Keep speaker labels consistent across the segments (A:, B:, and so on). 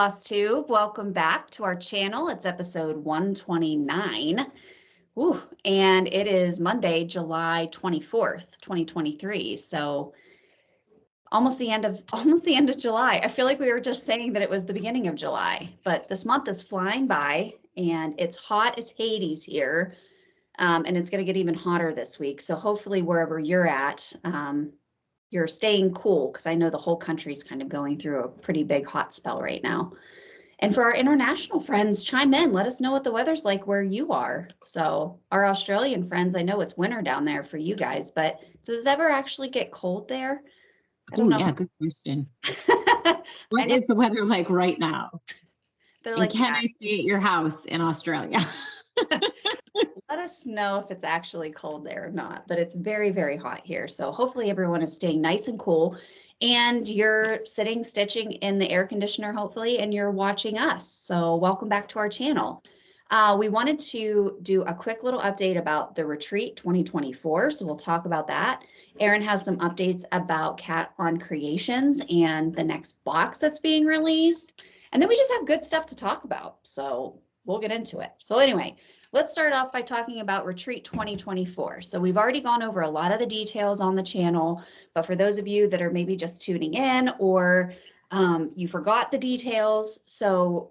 A: Floss Tube. Welcome back to our channel. It's episode 129. Woo. And it is Monday, July 24th, 2023. So almost the end of July. I feel like we were just saying that it was the beginning of July, but this month is flying by and it's hot as Hades here. And it's going to get even hotter this week. So hopefully wherever you're at, you're staying cool, because I know the whole country's kind of going through a pretty big hot spell right now. And for our international friends, chime in. Let us know what the weather's like where you are. So our Australian friends, I know it's winter down there for you guys, but does it ever actually get cold there? I don't know.
B: Yeah, good question. What is the weather like right now?
A: They're
B: and
A: like,
B: can I stay at your house in Australia?
A: Let us know if it's actually cold there or not, but it's very, very hot here. So hopefully everyone is staying nice and cool, and you're sitting stitching in the air conditioner, hopefully, and you're watching us. So welcome back to our channel. We wanted to do a quick little update about the retreat 2024. So we'll talk about that. Erin has some updates about Cat on Creations and the next box that's being released. And then we just have good stuff to talk about. So we'll get into it. So anyway, let's start off by talking about Retreat 2024. So we've already gone over a lot of the details on the channel, but for those of you that are maybe just tuning in, or you forgot the details, so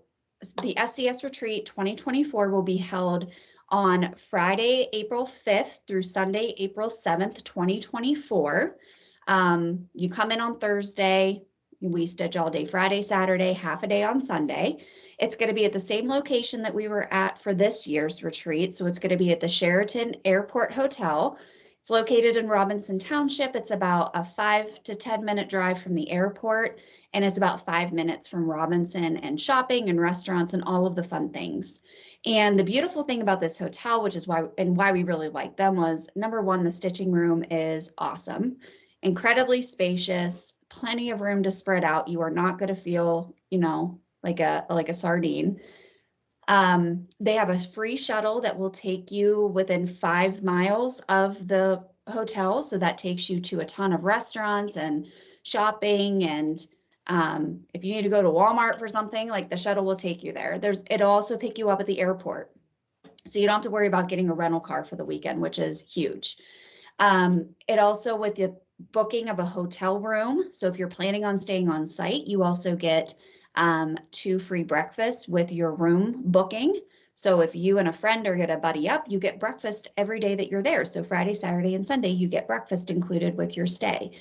A: the SCS Retreat 2024 will be held on Friday, April 5th through Sunday, April 7th, 2024. You come in on Thursday, we stitch all day Friday, Saturday, half a day on Sunday. It's going to be at the same location that we were at for this year's retreat. So it's going to be at the Sheraton Airport Hotel. It's located in Robinson Township. It's about a 5 to 10 minute drive from the airport, and it's about 5 minutes from Robinson and shopping and restaurants and all of the fun things. And the beautiful thing about this hotel, which is why we really like them, was number one, the stitching room is awesome, incredibly spacious, plenty of room to spread out. You are not going to feel, like a sardine. They have a free shuttle that will take you within 5 miles of the hotel. So that takes you to a ton of restaurants and shopping. And if you need to go to Walmart for something, like the shuttle will take you there. It'll also pick you up at the airport. So you don't have to worry about getting a rental car for the weekend, which is huge. It also, with the booking of a hotel room, so if you're planning on staying on site, you also get 2 free breakfasts with your room booking. So if you and a friend are going to buddy up, you get breakfast every day that you're there. So Friday, Saturday, and Sunday, you get breakfast included with your stay,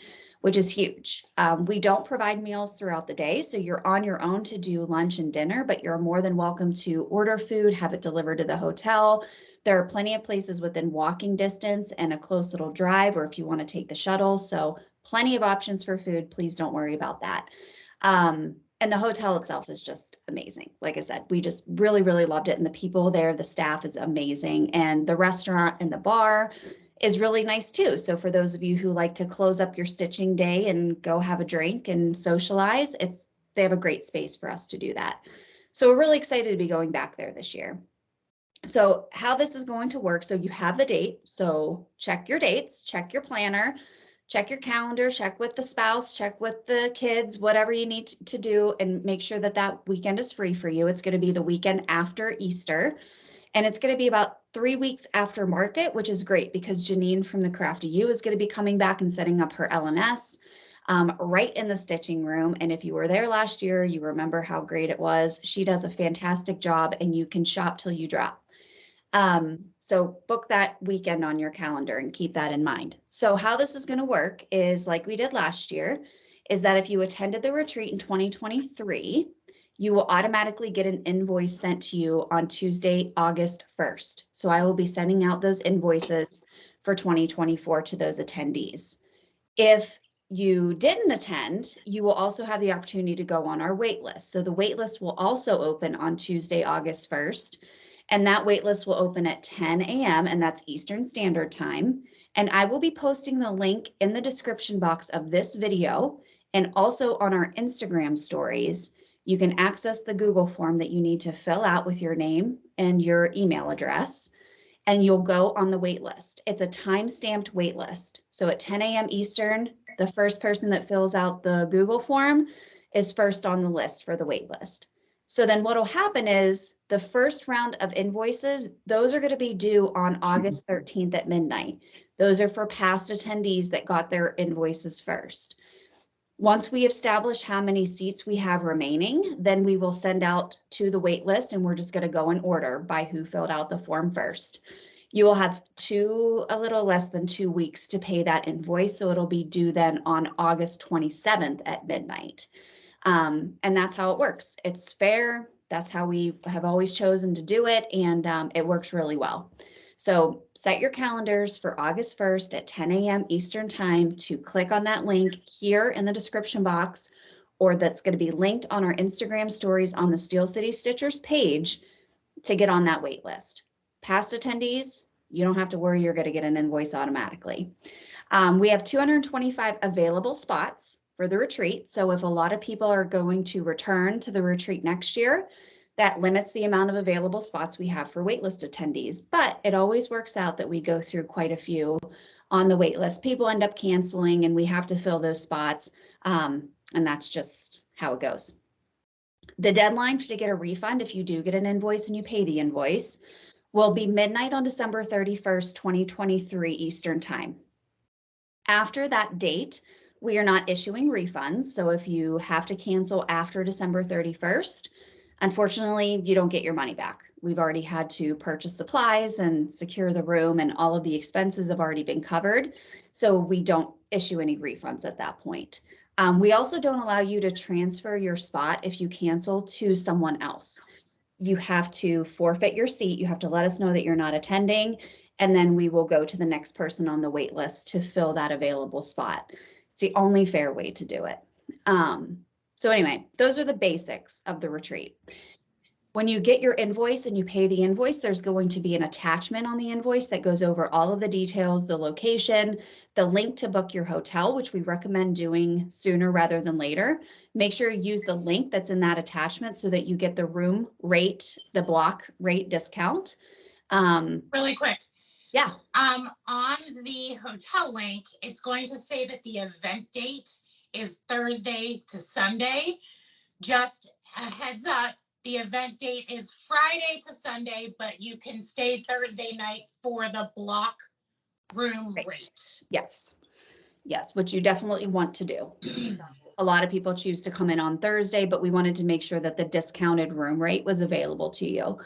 A: which is huge. We don't provide meals throughout the day, so you're on your own to do lunch and dinner, but you're more than welcome to order food, have it delivered to the hotel. There are plenty of places within walking distance and a close little drive, or if you want to take the shuttle. So plenty of options for food. Please don't worry about that. And the hotel itself is just amazing. Like I said, we just really, really loved it. And the people there, the staff is amazing. And the restaurant and the bar is really nice too. So for those of you who like to close up your stitching day and go have a drink and socialize, they have a great space for us to do that. So we're really excited to be going back there this year. So how this is going to work, so you have the date. So check your dates, check your planner, check your calendar, check with the spouse, check with the kids, whatever you need to do, and make sure that that weekend is free for you. It's going to be the weekend after Easter, and it's going to be about 3 weeks after market, which is great because Janine from the Crafty U is going to be coming back and setting up her LNS right in the stitching room. And if you were there last year, you remember how great it was. She does a fantastic job, and you can shop till you drop. So book that weekend on your calendar and keep that in mind. So how this is going to work is like we did last year, is that if you attended the retreat in 2023, you will automatically get an invoice sent to you on Tuesday, August 1st. So I will be sending out those invoices for 2024 to those attendees. If you didn't attend, you will also have the opportunity to go on our wait list. So the wait list will also open on Tuesday, August 1st. And that waitlist will open at 10 a.m. and that's Eastern Standard Time. And I will be posting the link in the description box of this video and also on our Instagram stories. You can access the Google form that you need to fill out with your name and your email address, and you'll go on the wait list. It's a time-stamped wait list. So at 10 a.m. Eastern, the first person that fills out the Google form is first on the list for the wait list. So then what will happen is the first round of invoices, those are going to be due on August 13th at midnight. Those are for past attendees that got their invoices first. Once we establish how many seats we have remaining, then we will send out to the wait list, and we're just going to go in order by who filled out the form first. You will have a little less than 2 weeks to pay that invoice. So it'll be due then on August 27th at midnight. And that's how it works. It's fair. That's how we have always chosen to do it. And it works really well. So set your calendars for August 1st at 10 a.m. Eastern time to click on that link here in the description box, or that's going to be linked on our Instagram stories on the Steel City Stitchers page to get on that wait list. Past attendees, you don't have to worry, you're going to get an invoice automatically. We have 225 available spots for the retreat. So if a lot of people are going to return to the retreat next year, that limits the amount of available spots we have for waitlist attendees. But it always works out that we go through quite a few on the waitlist. People end up canceling and we have to fill those spots. And that's just how it goes. The deadline to get a refund, if you do get an invoice and you pay the invoice, will be midnight on December 31st, 2023 Eastern Time. After that date, we are not issuing refunds. So if you have to cancel after December 31st, unfortunately, you don't get your money back. We've already had to purchase supplies and secure the room, and all of the expenses have already been covered. So we don't issue any refunds at that point. We also don't allow you to transfer your spot if you cancel to someone else. You have to forfeit your seat. You have to let us know that you're not attending, and then we will go to the next person on the wait list to fill that available spot. It's the only fair way to do it. So anyway, those are the basics of the retreat. When you get your invoice and you pay the invoice, there's going to be an attachment on the invoice that goes over all of the details, the location, the link to book your hotel, which we recommend doing sooner rather than later. Make sure you use the link that's in that attachment so that you get the room rate, the block rate discount.
C: Really quick.
A: Yeah.
C: On the hotel link, it's going to say that the event date is Thursday to Sunday. Just a heads up, the event date is Friday to Sunday, but you can stay Thursday night for the block room rate.
A: Yes. Yes, which you definitely want to do. A lot of people choose to come in on Thursday, but we wanted to make sure that the discounted room rate was available to you.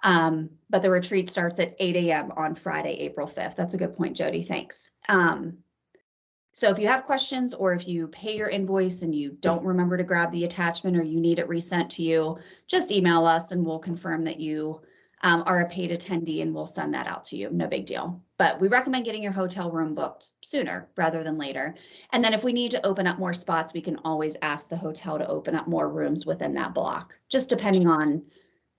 A: But the retreat starts at 8 a.m. on Friday, April 5th. That's a good point, Jodi. Thanks. So if you have questions, or if you pay your invoice and you don't remember to grab the attachment, or you need it resent to you, just email us and we'll confirm that you are a paid attendee and we'll send that out to you. No big deal. But we recommend getting your hotel room booked sooner rather than later. And then if we need to open up more spots, we can always ask the hotel to open up more rooms within that block, just depending on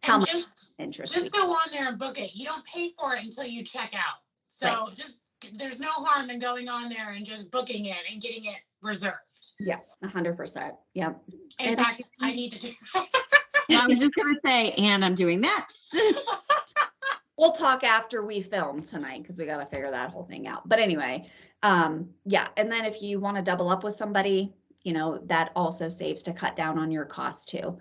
A: how much interest.
C: Just go on there and book it. You don't pay for it until you check out. So right. There's no harm in going on there and just booking it and getting it reserved.
A: Yeah, 100%. Yep.
C: In fact, I need to do that.
B: I was just going to say, and I'm doing that.
A: We'll talk after we film tonight because we got to figure that whole thing out. But anyway, yeah. And then if you want to double up with somebody, you know, that also saves to cut down on your cost too.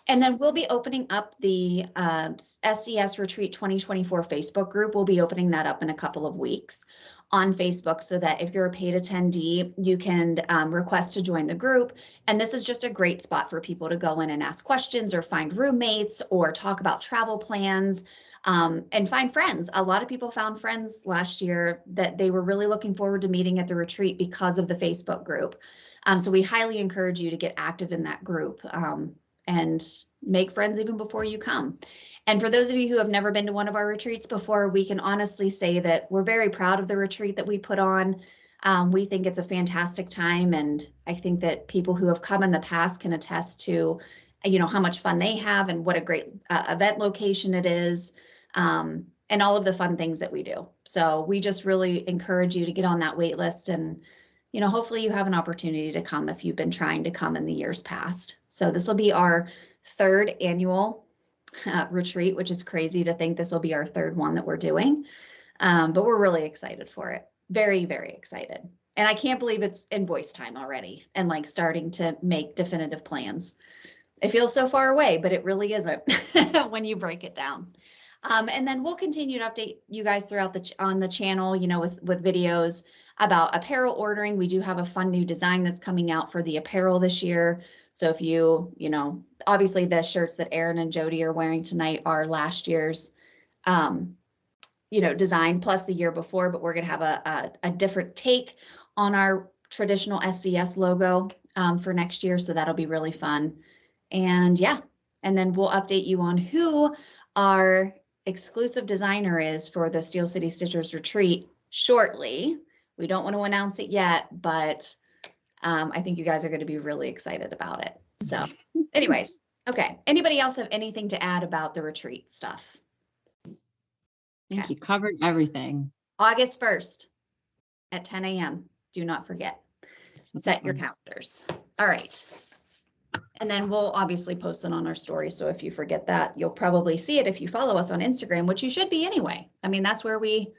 A: And then we'll be opening up the SCS Retreat 2024 Facebook group. We'll be opening that up in a couple of weeks on Facebook so that if you're a paid attendee, you can request to join the group. And this is just a great spot for people to go in and ask questions or find roommates or talk about travel plans and find friends. A lot of people found friends last year that they were really looking forward to meeting at the retreat because of the Facebook group. So we highly encourage you to get active in that group. And make friends even before you come. And for those of you who have never been to one of our retreats before, we can honestly say that we're very proud of the retreat that we put on. We think it's a fantastic time. And I think that people who have come in the past can attest to, you know, how much fun they have and what a great event location it is, and all of the fun things that we do. So we just really encourage you to get on that wait list, and you know, hopefully you have an opportunity to come if you've been trying to come in the years past. So this will be our third annual retreat, which is crazy to think this will be our third one that we're doing. But we're really excited for it. Very, very excited. And I can't believe it's invoice time already and like starting to make definitive plans. It feels so far away, but it really isn't when you break it down. And then we'll continue to update you guys throughout on the channel, you know, with videos about apparel ordering. We do have a fun new design that's coming out for the apparel this year. So if you know, obviously the shirts that Erin and Jodi are wearing tonight are last year's, you know, design plus the year before, but we're going to have a different take on our traditional SCS logo for next year. So that'll be really fun. And yeah, and then we'll update you on who our exclusive designer is for the Steel City Stitchers retreat shortly. We don't want to announce it yet, but I think you guys are going to be really excited about it. So anyways, okay. Anybody else have anything to add about the retreat stuff?
B: I think you covered everything.
A: August 1st at 10 a.m. Do not forget. Set your calendars. All right. And then we'll obviously post it on our story. So if you forget that, you'll probably see it if you follow us on Instagram, which you should be anyway. I mean, that's where we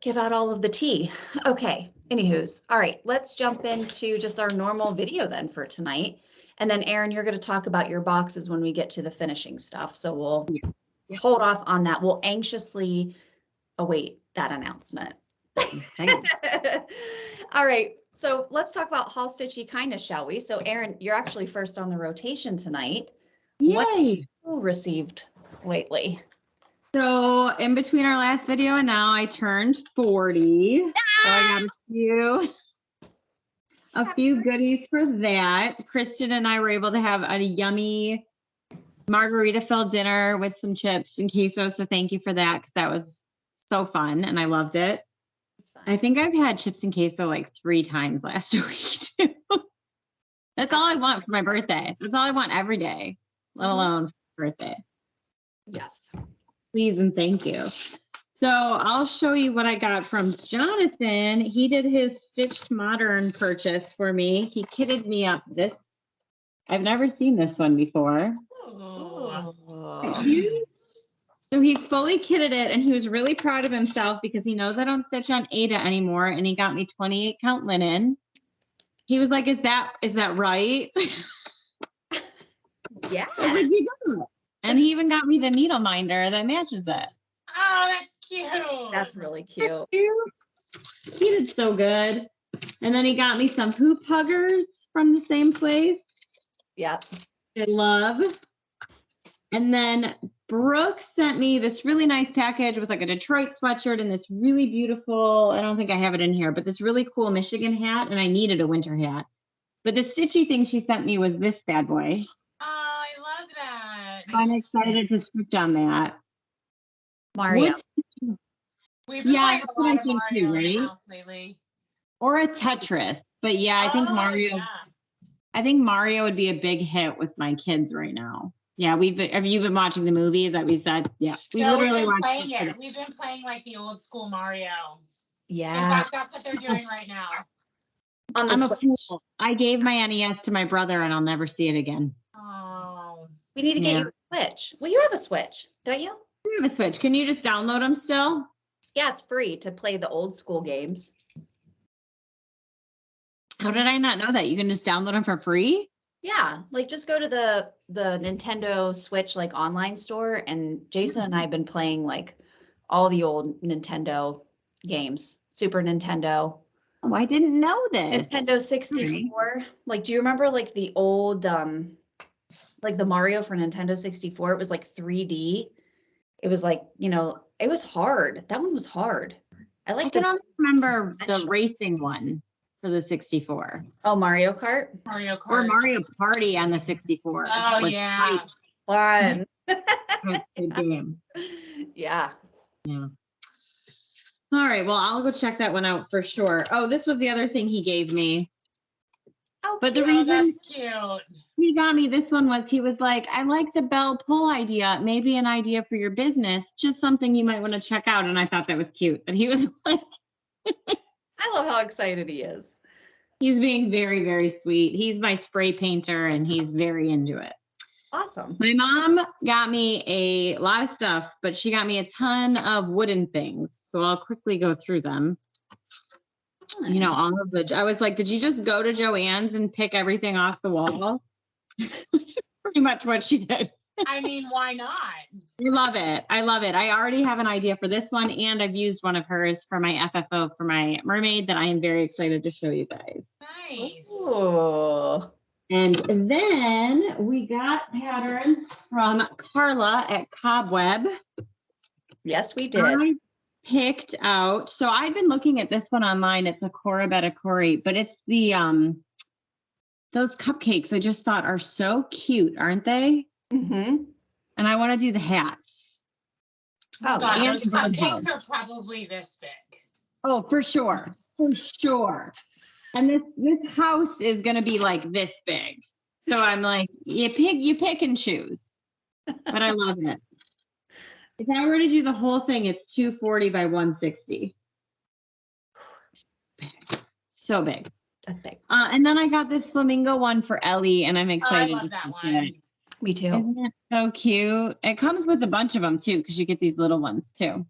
A: give out all of the tea. Okay, anywho's. All right, let's jump into just our normal video then for tonight. And then Erin, you're going to talk about your boxes when we get to the finishing stuff. So we'll hold off on that. We'll anxiously await that announcement. All right. So let's talk about Haul Stitchy Kindness, shall we? So Erin, you're actually first on the rotation tonight.
B: Yay!
A: What have you received lately?
B: So in between our last video and now, I turned 40. So I got a few goodies for that. Kristen and I were able to have a yummy margarita-filled dinner with some chips and queso. So thank you for that, because that was so fun and I loved it. I think I've had chips and queso like 3 times last week too. That's all I want for my birthday. That's all I want every day, let alone for birthday.
A: Yes.
B: Please and thank you. So I'll show you what I got from Jonathan. He did his Stitched Modern purchase for me. He kitted me up this. I've never seen this one before.
C: Oh.
B: So he fully kitted it, and he was really proud of himself because he knows I don't stitch on Ada anymore, and he got me 28 count linen. He was like, is that right?
A: Yeah.
B: I was like, you do. And he even got me the needle minder that matches it.
C: Oh, that's cute.
A: That's really cute.
B: He did so good. And then he got me some hoop huggers from the same place.
A: Yep.
B: I love. And then Brooke sent me this really nice package with like a Detroit sweatshirt and this really beautiful, I don't think I have it in here, but this really cool Michigan hat. And I needed a winter hat. But the stitchy thing she sent me was this bad boy.
C: Oh, I love that.
B: I'm excited to stitch on that.
A: Mario.
C: We've been
B: Yeah,
C: playing
B: that's
C: a
B: what
C: lot
B: I
C: of
B: think
C: Mario
B: too,
C: in the
B: right?
C: house lately.
B: Or a Tetris. But yeah, I think
C: Oh,
B: Mario.
C: yeah.
B: I think Mario would be a big hit with my kids right now. Yeah, have you been watching the movies that we said? Yeah, we
C: No,
B: literally
C: we've been
B: watched
C: playing
B: it.
C: it. We've been playing like the old school Mario. In
A: Yeah.
C: fact, that's what they're doing right now.
A: On the
B: I'm a
A: Switch.
B: fool. I gave my NES to my brother and I'll never see it again.
C: Oh.
A: We need to get
B: Yeah.
A: you a Switch. Well, you have a Switch, don't you?
B: We have a Switch. Can you just download them still?
A: Yeah, it's free to play the old school games.
B: How did I not know that? You can just download them for free?
A: Yeah, like just go to the Nintendo Switch like online store, and Jason and I have been playing like all the old Nintendo games, Super Nintendo,
B: Oh, I didn't know this.
A: Nintendo 64. Like, do you remember like the old like the Mario for Nintendo 64? It was like 3D. It was like, you know, it was hard. That one was hard. I
B: I
A: like
B: can
A: the
B: only remember the
A: Actually-
B: racing one for the 64.
A: Mario Kart.
C: Mario Kart.
B: Or Mario Party on the 64.
C: Oh,
B: Was
C: yeah.
A: Fun.
B: quite a good game.
A: Yeah.
B: Yeah. All right. Well, I'll go check that one out for sure. Oh, this was the other thing he gave me.
A: Oh,
B: But the
A: cute.
C: Oh,
B: reason
C: that's cute.
B: he got me this one was he was like, I like the bell pull idea, maybe an idea for your business, just something you might want to check out. And I thought that was cute. And he was like,
A: I love how excited he is.
B: he's being very, very sweet. He's my spray painter and he's very into it.
A: Awesome.
B: My mom got me a lot of stuff, but she got me a ton of wooden things. So I'll quickly go through them. You know, all of the, I was like, did you just go to Joann's and pick everything off the wall? pretty much what she did.
C: I mean, why not?
B: I love it. I love it. I already have an idea for this one, and I've used one of hers for my FFO for my mermaid that I am very excited to show you guys.
C: Nice.
A: Oh,
B: And then we got patterns from Carla at Cobweb.
A: yes, we did.
B: I picked out, so I've been looking at this one online. It's a Cora Bettacori, but it's the those cupcakes I just thought are so cute, aren't they?
A: Mm-hmm.
B: And I want to do the hats.
A: Oh,
C: God,
B: and
C: those
B: the bird
C: cupcakes
B: house.
C: are probably this big.
B: Oh, for sure. For sure. And this house is gonna be like this big. So I'm like, you pick and choose. But I love it. If I were to do the whole thing, it's 240 by 160. So big.
A: that's big.
B: And then I got this flamingo one for Ellie, and I'm
C: Oh, I
B: excited
C: love
B: to
C: that
B: see
C: one.
B: it.
A: Me too.
B: Isn't it so cute? It comes with a bunch of them too, because you get these little ones too.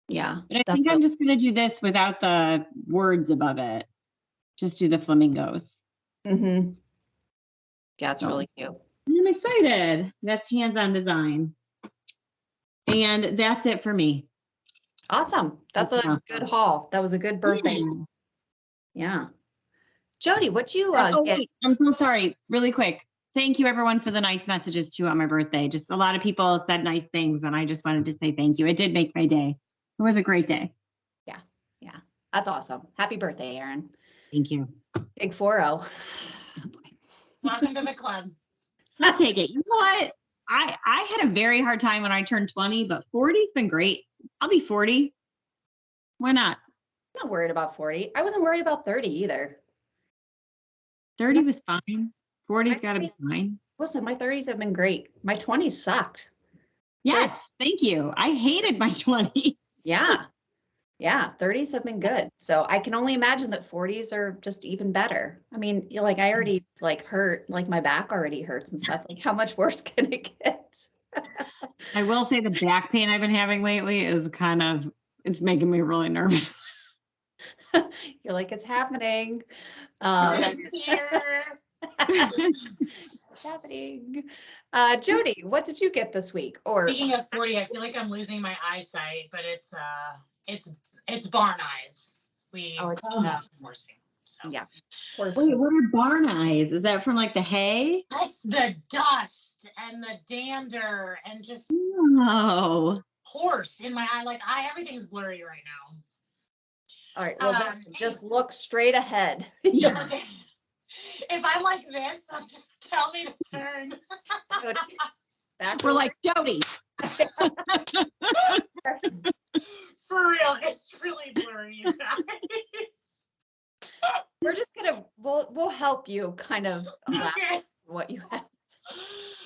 A: Yeah.
B: But I
A: that's
B: think I'm
A: what-
B: just gonna do this without the words above it. Just do the flamingos.
A: Mhm. Yeah, it's
B: So.
A: really cute.
B: I'm excited. That's hands-on design. And that's it for me.
A: Awesome. That's
B: That's
A: a
B: awesome.
A: good haul. That was a good birthday.
B: Yeah.
A: Yeah. Jodi, what'd you
B: Oh,
A: get?
B: wait, I'm so sorry. Really quick. Thank you everyone for the nice messages too on my birthday. Just a lot of people said nice things, and I just wanted to say thank you. It did make my day. It was a great day.
A: Yeah, that's awesome. Happy birthday, Erin.
B: Thank you.
A: Big 4-0.
C: Welcome to the club.
B: I'll take it. You know what? I had a very hard time when I turned 20, but 40's been great. I'll be 40. Why not?
A: I'm not worried about 40. I wasn't worried about 30 either.
B: 30 was fine. 40's
A: My
B: got to be
A: 30s
B: fine.
A: Listen, my 30s have been great. My 20s sucked.
B: Yes, thank you. I hated my 20s.
A: Yeah. Yeah, 30s have been good. So I can only imagine that 40s are just even better. I mean, like I already like hurt, like my back already hurts and stuff. Like how much worse can it get?
B: I will say the back pain I've been having lately is it's making me really nervous.
A: You're like, it's happening.
C: It's here.
A: It's happening. Jodi, what did you get this week? Or
C: Speaking of 40, I feel like I'm losing my eyesight, but it's barn eyes. We
A: it's
C: have horsing. So
A: yeah. Of course.
B: Wait, what are barn eyes? Is that from like the hay?
C: that's the dust and the dander and just
B: Oh,
C: horse in my eye. Like everything's blurry right now.
A: All right. Well, just look straight ahead.
C: Okay. If I'm like this, just tell me to turn.
A: Back
B: we're
A: over.
B: like Jodi.
C: For real, it's really blurry, you guys.
A: We're just gonna we'll help you kind of
C: Okay.
A: what you have.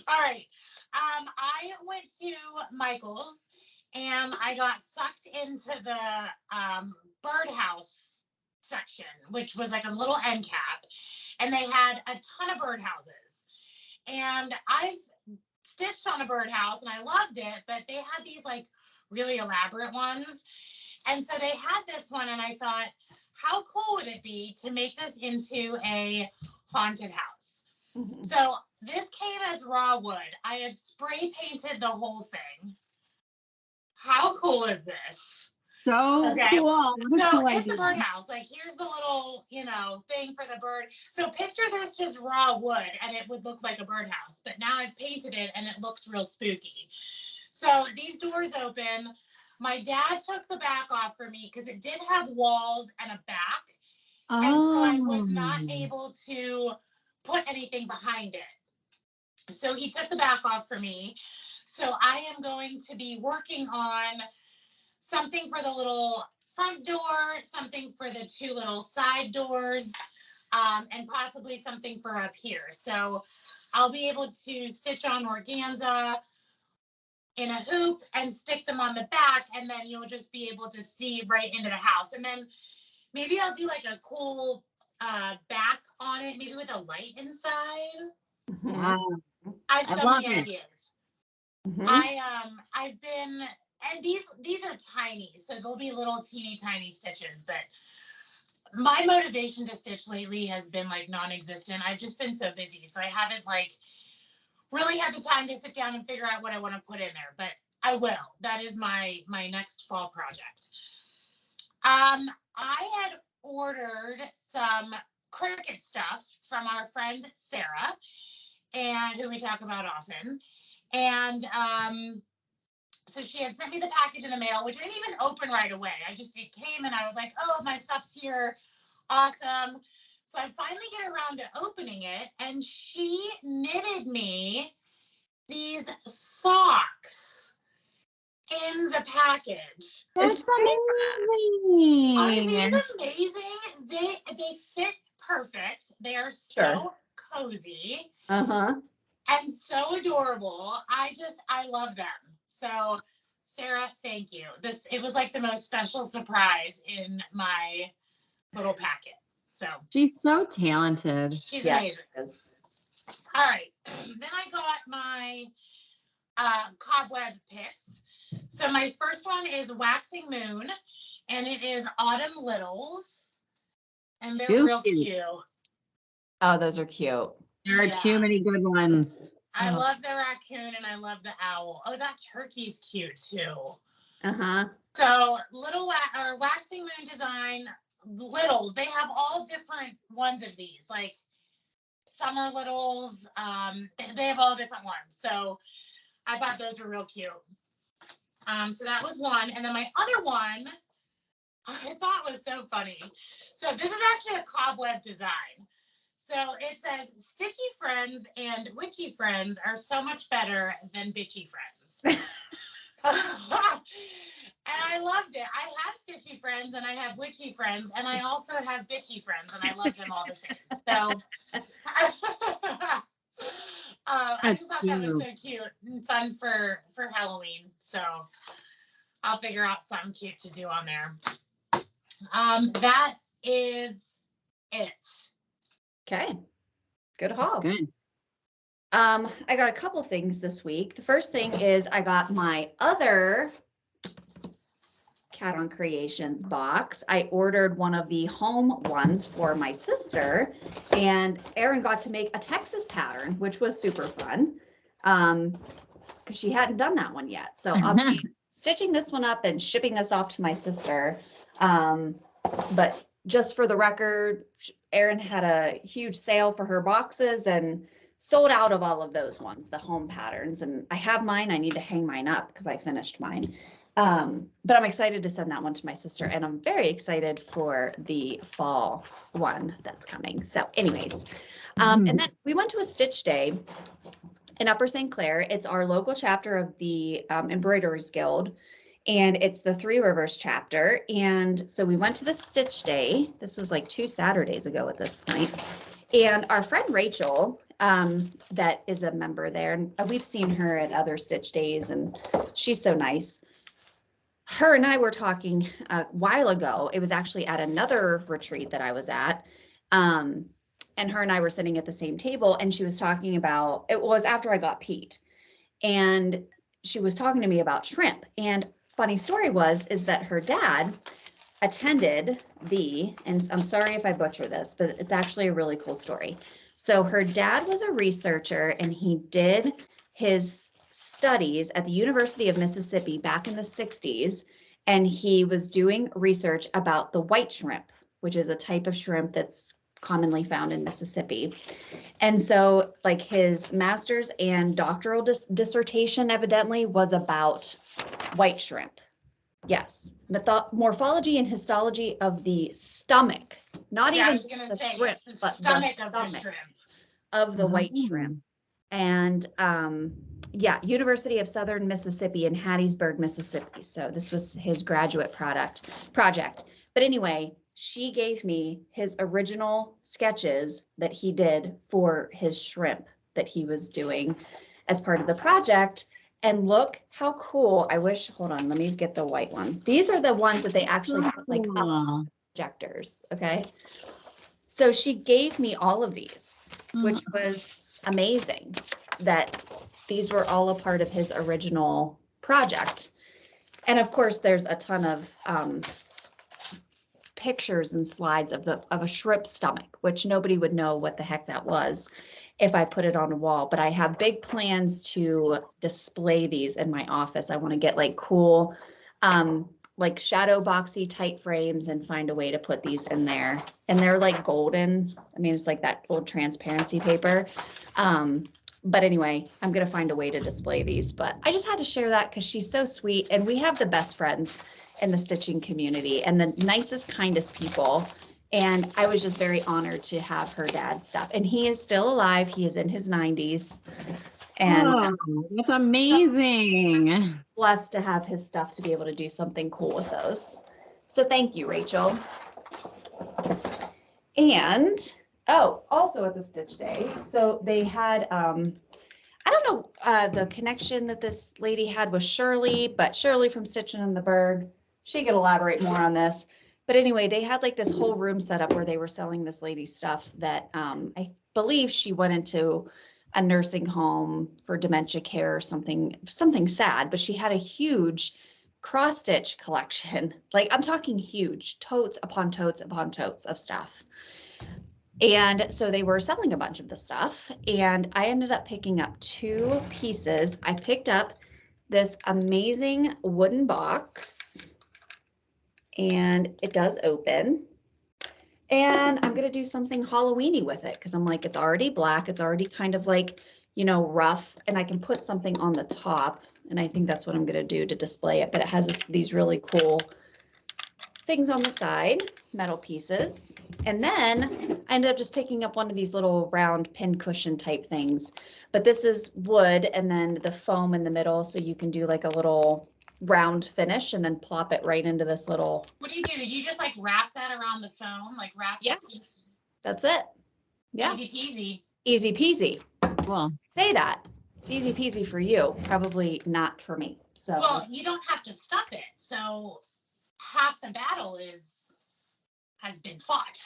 C: All right. I went to Michael's and I got sucked into the birdhouse section, which was like a little end cap, and they had a ton of birdhouses. And I've stitched on a birdhouse and I loved it, but they had these like really elaborate ones. And so they had this one, and I thought, how cool would it be to make this into a haunted house?
A: Mhm.
C: So this came as raw wood. I have spray painted the whole thing. How cool is this?
B: So
C: Okay.
B: cool. What a
C: So
B: cool
C: it's a
B: idea.
C: birdhouse. Like here's the little, thing for the bird. So picture this just raw wood and it would look like a birdhouse. But now I've painted it and it looks real spooky. So these doors open. My dad took the back off for me because it did have walls and a back. And so I was not able to put anything behind it. So he took the back off for me. So I am going to be working on something for the little front door, something for the two little side doors, and possibly something for up here. So I'll be able to stitch on organza in a hoop and stick them on the back, and then you'll just be able to see right into the house. And then maybe I'll do like a cool back on it, maybe with a light inside.
A: Mhm.
B: Wow.
C: I have
B: I
C: so
B: love
C: many
B: it.
C: ideas.
A: Mhm.
C: I've been, and these are tiny, so they'll be little teeny tiny stitches, but my motivation to stitch lately has been like non-existent. I've just been so busy, so I haven't like really had the time to sit down and figure out what I want to put in there, but I will. That is my next fall project. I had ordered some Cricut stuff from our friend Sarah, and who we talk about often. And so she had sent me the package in the mail, which I didn't even open right away. It came and I was like, oh, my stuff's here. Awesome. So I finally get around to opening it, and she knitted me these socks in the package.
B: That's amazing.
C: Aren't these amazing? They fit perfect. They are so cozy. And so adorable. I love them. So Sarah, thank you. It was like the most special surprise in my little packet. So
B: she's so talented.
C: She's amazing. All right. Then I got my cobweb picks. So my first one is Waxing Moon, and it is Autumn Littles. And they're real cute.
A: Oh, those are cute.
B: There are too many good ones.
C: I love the raccoon and I love the owl. Oh, that turkey's cute too. So little Waxing Moon design littles. They have all different ones of these, like summer littles. They have all different ones. So I thought those were real cute. So that was one. And then my other one I thought was so funny. So this is actually a cobweb design. So it says, Stitchy friends and witchy friends are so much better than bitchy friends. And I loved it. I have stitchy friends and I have witchy friends, and I also have bitchy friends, and I love them all the same. So I just thought that was so cute and fun for Halloween. So I'll figure out something cute to do on there. That is it.
A: Okay. Good haul.
B: Good.
A: I got a couple things this week. The first thing is I got my other Cat on Creations box. I ordered one of the home ones for my sister, and Erin got to make a Texas pattern, which was super fun because she hadn't done that one yet. So I'll be stitching this one up and shipping this off to my sister. But just for the record, Erin had a huge sale for her boxes and sold out of all of those ones, the home patterns. And I have mine. I need to hang mine up because I finished mine. But I'm excited to send that one to my sister, and I'm very excited for the fall one that's coming. So anyways, and then we went to a stitch day in Upper St. Clair. It's our local chapter of the Embroiderers Guild. And it's the Three Rivers chapter. And so we went to the stitch day. This was like 2 Saturdays ago at this point. And our friend Rachel, that is a member there, and we've seen her at other stitch days, and she's so nice. Her and I were talking a while ago. It was actually at another retreat that I was at. And her and I were sitting at the same table, and she was talking about, it was after I got Pete. And she was talking to me about shrimp. And funny story is that her dad attended and I'm sorry if I butcher this, but it's actually a really cool story. So her dad was a researcher, and he did his studies at the University of Mississippi back in the 60s. And he was doing research about the white shrimp, which is a type of shrimp that's commonly found in Mississippi. And so like his master's and doctoral dissertation evidently was about white shrimp. Yes. Morphology and histology of the stomach, not even the shrimp, but the stomach of the shrimp. Of the white shrimp. And University of Southern Mississippi in Hattiesburg, Mississippi. So this was his graduate project. But anyway, she gave me his original sketches that he did for his shrimp that he was doing as part of the project. And look how cool. Hold on, let me get the white ones. These are the ones that they actually put like up projectors. Okay. So she gave me all of these, which was amazing that these were all a part of his original project. And of course, there's a ton of pictures and slides of a shrimp stomach, which nobody would know what the heck that was. if I put it on a wall, but I have big plans to display these in my office. I want to get like cool, like shadow boxy type frames and find a way to put these in there. And they're like golden. I mean, it's like that old transparency paper. But anyway, I'm going to find a way to display these, but I just had to share that because she's so sweet. And we have the best friends in the stitching community and the nicest, kindest people. And I was just very honored to have her dad's stuff. And he is still alive. He is in his 90s. And
B: that's amazing.
A: Blessed to have his stuff to be able to do something cool with those. So thank you, Rachel. And also at the Stitch Day, so they had, I don't know the connection that this lady had with Shirley, but Shirley from Stitchin' in the Berg, she could elaborate more on this. But anyway, they had like this whole room set up where they were selling this lady's stuff that I believe she went into a nursing home for dementia care or something sad, but she had a huge cross stitch collection. Like I'm talking huge, totes upon totes upon totes of stuff. And so they were selling a bunch of the stuff and I ended up picking up 2 pieces. I picked up this amazing wooden box and it does open. And I'm going to do something Halloween-y with it because I'm like, it's already black. It's already kind of like, you know, rough and I can put something on the top. And I think that's what I'm going to do to display it. But it has these really cool things on the side, metal pieces. And then I ended up just picking up one of these little round pin cushion type things. But this is wood and then the foam in the middle. So you can do like a little round finish and then plop it right into this little.
C: What do? Did you just like wrap that around the foam? Like wrap
A: Yeah.
C: that piece?
A: That's it. Yeah.
C: Easy peasy.
A: Easy peasy.
B: Well,
A: Say that. It's easy peasy for you, probably not for me. So
C: Well, you don't have to stuff it. So half the battle has been fought.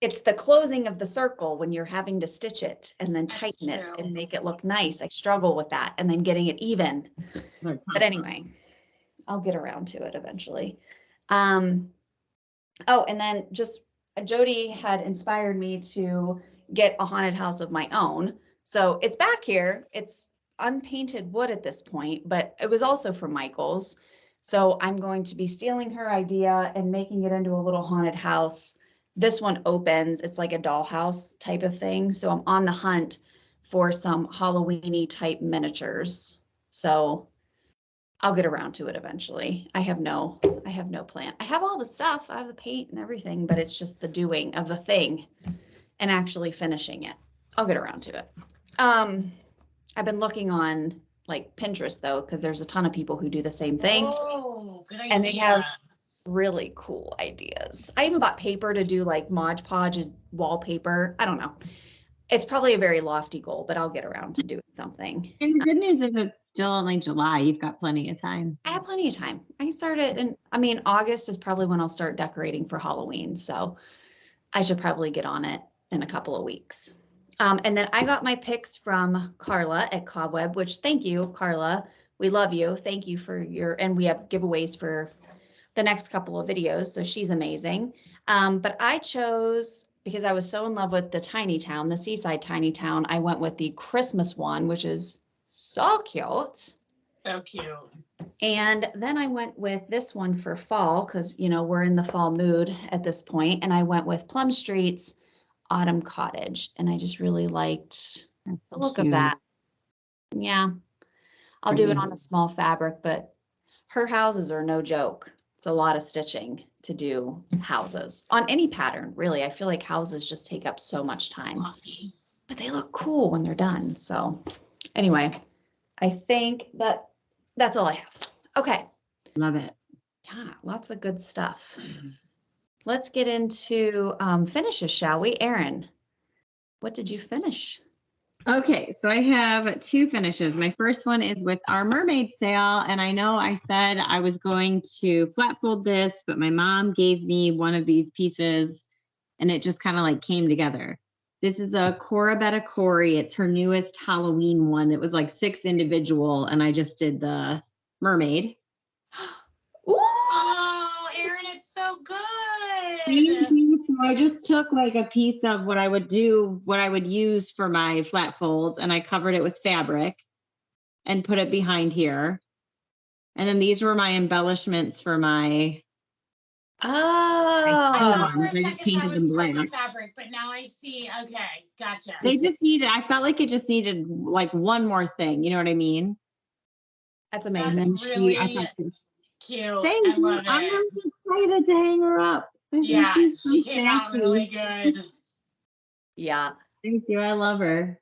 A: it's the closing of the circle when you're having to stitch it and then
C: That's
A: tighten it
C: true.
A: and make it look nice. I struggle with that and then getting it even. But anyway, I'll get around to it eventually. Oh, and then just Jodi had inspired me to get a haunted house of my own. So it's back here. It's unpainted wood at this point, but it was also from Michael's. So I'm going to be stealing her idea and making it into a little haunted house. This one opens. It's like a dollhouse type of thing. So I'm on the hunt for some Halloween-y type miniatures. So I'll get around to it eventually. I have no plan. I have all the stuff. I have the paint and everything, but it's just the doing of the thing and actually finishing it. I'll get around to it. I've been looking on like Pinterest though, because there's a ton of people who do the same thing.
C: Oh, good idea.
A: And they have really cool ideas. I even bought paper to do like Mod Podge as wallpaper. I don't know. It's probably a very lofty goal, but I'll get around to doing something.
B: And the good news is it's still only July. You've got plenty of time.
A: I have plenty of time. I started and I mean, August is probably when I'll start decorating for Halloween. So I should probably get on it in a couple of weeks. And then I got my picks from Carla at Cobweb, which thank you, Carla. We love you. Thank you for and we have giveaways for the next couple of videos. So she's amazing. But I chose, because I was so in love with the tiny town, the seaside tiny town, I went with the Christmas one, which is so cute.
C: So cute.
A: And then I went with this one for fall because, you know, we're in the fall mood at this point. And I went with Plum Street's Autumn Cottage. And I just really liked the look of that. Yeah. I'll do it on a small fabric, but her houses are no joke. It's a lot of stitching to do houses on any pattern, really. I feel like houses just take up so much time, but they look cool when they're done. So anyway, I think that's all I have. Okay.
B: Love it.
A: Yeah, lots of good stuff. Let's get into finishes, shall we? Erin, what did you finish?
B: Okay, so I have 2 finishes. My first one is with our Mermaid sale, and I know I said I was going to flat fold this, but my mom gave me one of these pieces, and it just kind of like came together. This is a Cora Betta Corey. It's her newest Halloween one. It was like 6 individual, and I just did the mermaid.
A: Ooh.
C: Oh, Erin, it's so good.
B: Thank you so I just took like a piece of what I would use for my flat folds, and I covered it with fabric and put it behind here. And then these were my embellishments for my
C: I
A: Oh,
C: thought for a
B: I just
C: second that
B: painted
C: was
B: them
C: part of
B: black.
C: the fabric, but now I see. Okay, gotcha.
B: They just needed, I felt like it just needed like one more thing. You know what I mean?
A: that's
B: And
A: amazing.
B: then
C: Really
B: I thought
C: cute.
B: thank
C: I
B: you.
C: love
B: I'm
C: it.
B: really excited to hang her up. I think
C: Yeah,
B: she's so
C: she came out really
B: sassy.
C: good.
A: Yeah.
B: Thank you. I love her.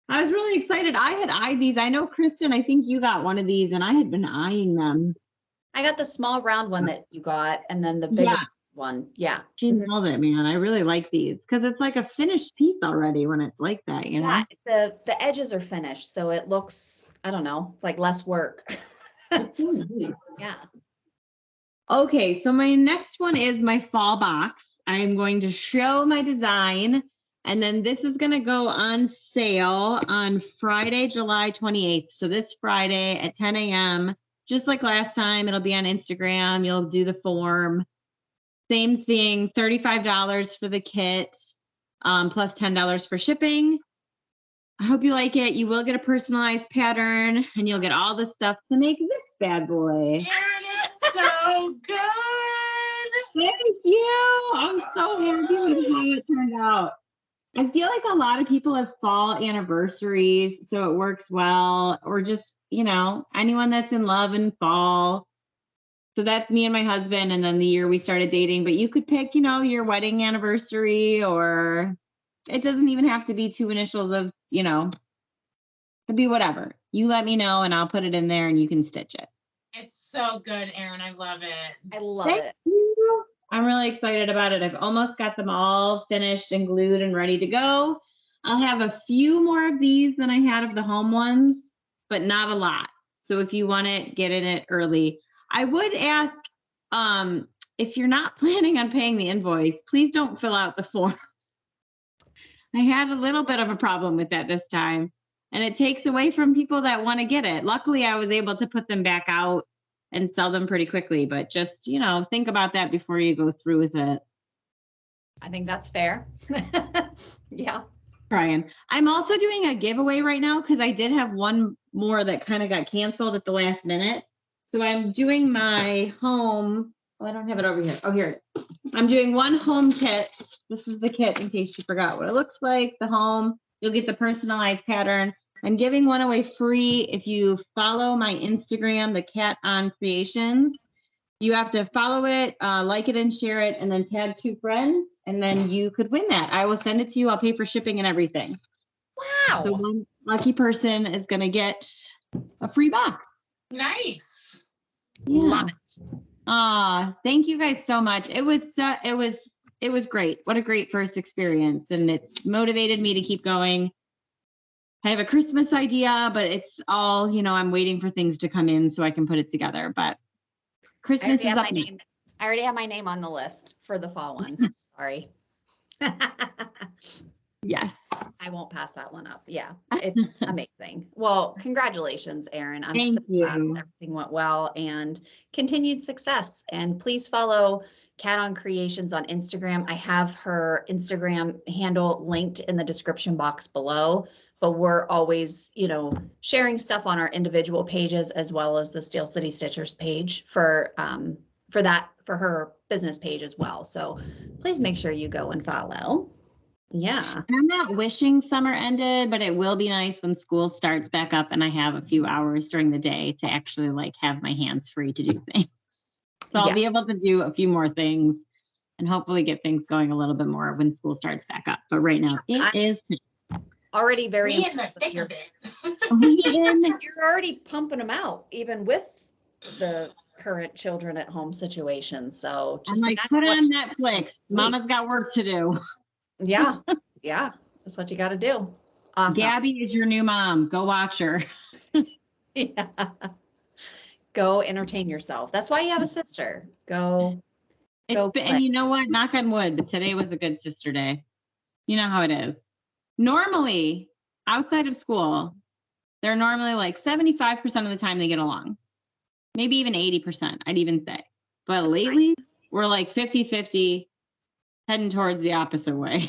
B: I was really excited. I had eyed these. I know, Kristen, I think you got one of these, and I had been eyeing them.
A: I got the small round one that you got, and then the bigger
B: Yeah,
A: one. Yeah.
B: she nailed it, man. I really like these because it's like a finished piece already when it's like that, you know?
A: Yeah, the edges are finished, so it looks, I don't know, like less work. Yeah.
B: Okay, so my next one is my fall box. I am going to show my design, and then this is going to go on sale on Friday, July 28th. So this Friday at 10 a.m., just like last time, it'll be on Instagram. You'll do the form. Same thing, $35 for the kit, plus $10 for shipping. I hope you like it. You will get a personalized pattern, and you'll get all the stuff to make this bad boy.
C: Erin is so good.
B: Thank you. I'm so happy with how it turned out. I feel like a lot of people have fall anniversaries, so it works well, or just, anyone that's in love in fall. So that's me and my husband, and then the year we started dating. But you could pick, your wedding anniversary, or it doesn't even have to be two initials of, it'd be whatever. You let me know, and I'll put it in there, and you can stitch it.
C: It's so good, Erin. I love it.
A: I love
B: Thank
A: it.
B: you. I'm really excited about it. I've almost got them all finished and glued and ready to go. I'll have a few more of these than I had of the home ones, but not a lot. So if you want it, get in it early. I would ask, if you're not planning on paying the invoice, please don't fill out the form. I had a little bit of a problem with that this time, and it takes away from people that want to get it. Luckily, I was able to put them back out and sell them pretty quickly, but just, think about that before you go through with it.
A: I think that's fair. Yeah.
B: Brian, I'm also doing a giveaway right now because I did have one more that kind of got canceled at the last minute. So I'm doing my home. Oh, I don't have it over here. Oh, here. I'm doing one home kit. This is the kit in case you forgot what it looks like. The home, you'll get the personalized pattern. I'm giving one away free if you follow my Instagram, the Cat on Creations. You have to follow it, like it and share it, and then tag 2 friends, and then you could win that. I will send it to you. I'll pay for shipping and everything.
A: Wow.
B: The one lucky person is going to get a free box.
C: Nice.
B: Yeah.
A: Love it.
B: Thank you guys so much. It was great. What a great first experience, and it's motivated me to keep going. I have a Christmas idea, but it's all, I'm waiting for things to come in so I can put it together. But Christmas is up next.
A: I already have my name on the list for the fall one. Sorry.
B: Yes.
A: I won't pass that one up. Yeah, it's amazing. Well, congratulations, Erin. I'm
B: Thank
A: so glad
B: you.
A: everything went well and continued success. And please follow Cat on Creations on Instagram. I have her Instagram handle linked in the description box below, but we're always, sharing stuff on our individual pages as well as the Steel City Stitchers page for her business page as well. So please make sure you go and follow. Yeah.
B: And I'm not wishing summer ended, but it will be nice when school starts back up and I have a few hours during the day to actually have my hands free to do things. So I'll be able to do a few more things and hopefully get things going a little bit more when school starts back up. But right now it is
A: already very
C: in the thick of it.
A: You're already pumping them out, even with the current children at home situation. So
B: just put on Netflix. Mama's got work to do.
A: Yeah. That's what you got to do. Awesome.
B: Gabby is your new mom. Go watch her.
A: Yeah. Go entertain yourself. That's why you have a sister. Go.
B: And you know what? Knock on wood, but today was a good sister day. You know how it is. Normally, outside of school, they're normally 75% of the time they get along. Maybe even 80%, I'd even say. But lately, we're 50-50. heading towards the opposite way.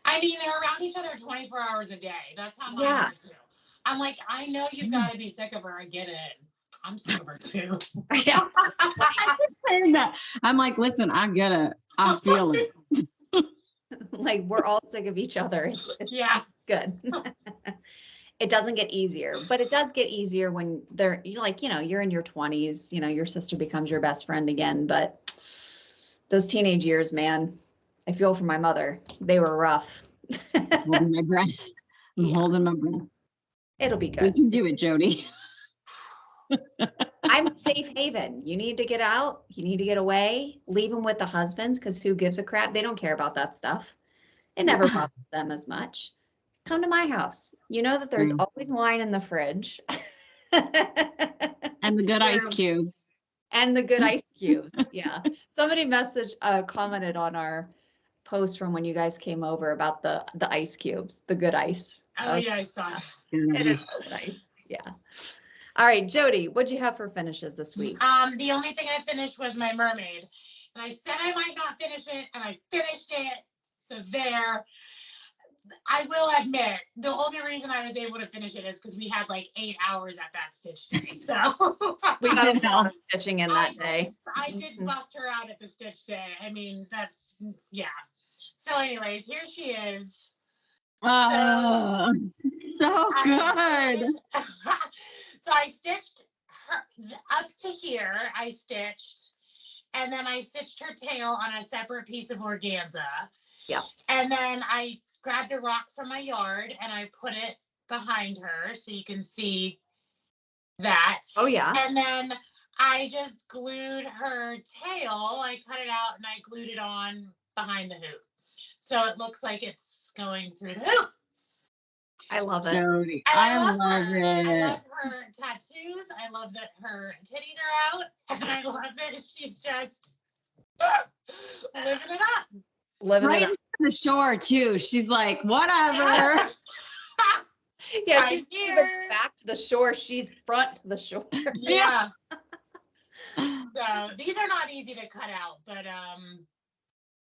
C: I mean, they're around each other 24 hours a day. That's how mine
A: Yeah.
C: are too. I'm like, I know you've got to be sick of her. I get it. I'm sick of her too.
A: Yeah.
B: Saying that. I'm like, listen, I get it. I feel it.
A: Like we're all sick of each other. It's
C: Yeah.
A: good. It doesn't get easier, but it does get easier when they're like, you're in your 20s, your sister becomes your best friend again. But those teenage years, man, I feel for my mother. They were rough.
B: Holding my breath. I'm
A: Yeah.
B: holding my breath.
A: It'll be
B: You
A: good.
B: can do it, Jodi.
A: I'm a safe haven. You need to get out. You need to get away. Leave them with the husbands because who gives a crap? They don't care about that stuff. It never bothers them as much. Come to my house. You know that there's
B: True.
A: always wine in the fridge.
B: And the good ice cubes.
A: And the good ice cubes. Yeah. Somebody commented on our post from when you guys came over about the ice cubes, the good ice.
C: Oh, yeah, I saw that.
A: It is good ice. Yeah. All right, Jodi, what'd you have for finishes this week?
C: The only thing I finished was my mermaid. And I said I might not finish it, and I finished it. So there. I will admit, the only reason I was able to finish it is because we had like 8 hours at that stitch day. So
A: We got a lot of stitching in that day.
C: I did bust her out at the stitch day. I mean, yeah. So anyways, here she is.
B: Oh, so good.
C: So I stitched her up to here. I stitched, and then I stitched her tail on a separate piece of organza.
A: Yeah.
C: And then I grabbed a rock from my yard and I put it behind her so you can see that.
A: Oh, yeah.
C: And then I just glued her tail. I cut it out and I glued it on behind the hoop. So it looks like it's going through the hoop.
A: I love it.
B: Jodi,
C: And
B: I love
C: her. I
B: it.
C: love her tattoos. I love that her titties are out. And I love that she's just living it up.
A: Living
B: Right
A: it up.
B: into the shore too. She's like, whatever.
A: Yeah,
C: Right
A: she's
C: here.
A: back to the shore. She's front to the shore.
C: Yeah. So these are not easy to cut out, but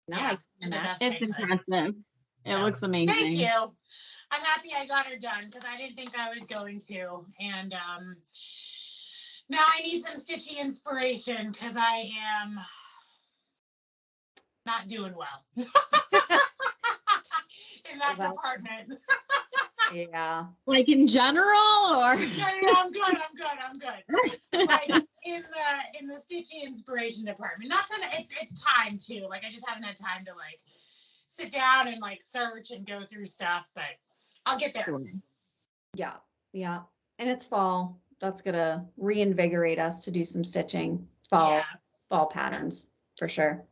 A: No,
C: yeah,
A: I can
C: the
A: imagine.
C: best I
B: It's
C: could.
B: impressive. It
C: Yeah.
B: looks amazing.
C: Thank you. I'm happy I got her done because I didn't think I was going to. And now I need some stitchy inspiration because I am not doing well in that
A: Well,
C: department.
A: Yeah.
B: Like in general, or
C: Yeah, I'm good. Like in the stitchy inspiration department. Not to it's time too. Like I just haven't had time to like sit down and like search and go through stuff, but I'll get there.
A: Yeah. Yeah. And it's fall. That's gonna reinvigorate us to do some stitching. Fall patterns for sure.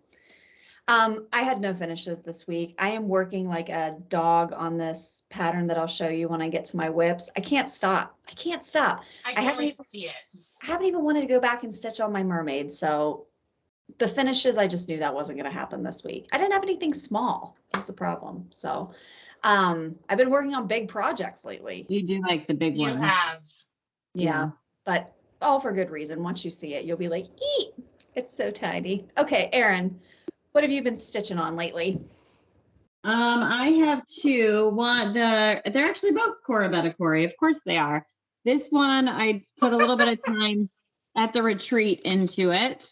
A: I had no finishes this week. I am working like a dog on this pattern that I'll show you when I get to my whips. I can't stop.
C: I can't wait to see it.
A: I haven't even wanted to go back and stitch on my mermaid. So the finishes, I just knew that wasn't going to happen this week. I didn't have anything small. That's the problem. So I've been working on big projects lately.
B: you do like the big
C: You
B: one.
C: have.
A: Yeah, but all for good reason. Once you see it, you'll be like, eat. It's so tiny. Okay, Erin, what have you been stitching on lately?
B: I have two. They're actually both Cora Betacori. Of course they are. This one, I put a little bit of time at the retreat into it.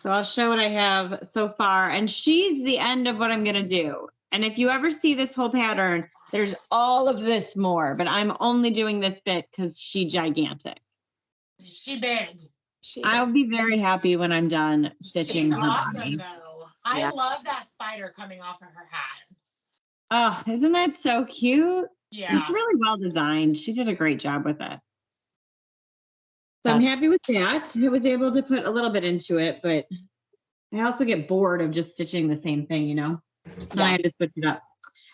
B: So I'll show what I have so far. And she's the end of what I'm going to do. And if you ever see this whole pattern, there's all of this more, but I'm only doing this bit because she's gigantic.
C: She big.
B: I'll be very happy when I'm done stitching
C: She's
B: her
C: awesome
B: body.
C: though. I love that spider coming off of her hat.
B: Oh, isn't that so cute?
C: Yeah.
B: It's really well designed. She did a great job with it. So I'm happy with that. I was able to put a little bit into it, but I also get bored of just stitching the same thing, you know? So I had to switch it up.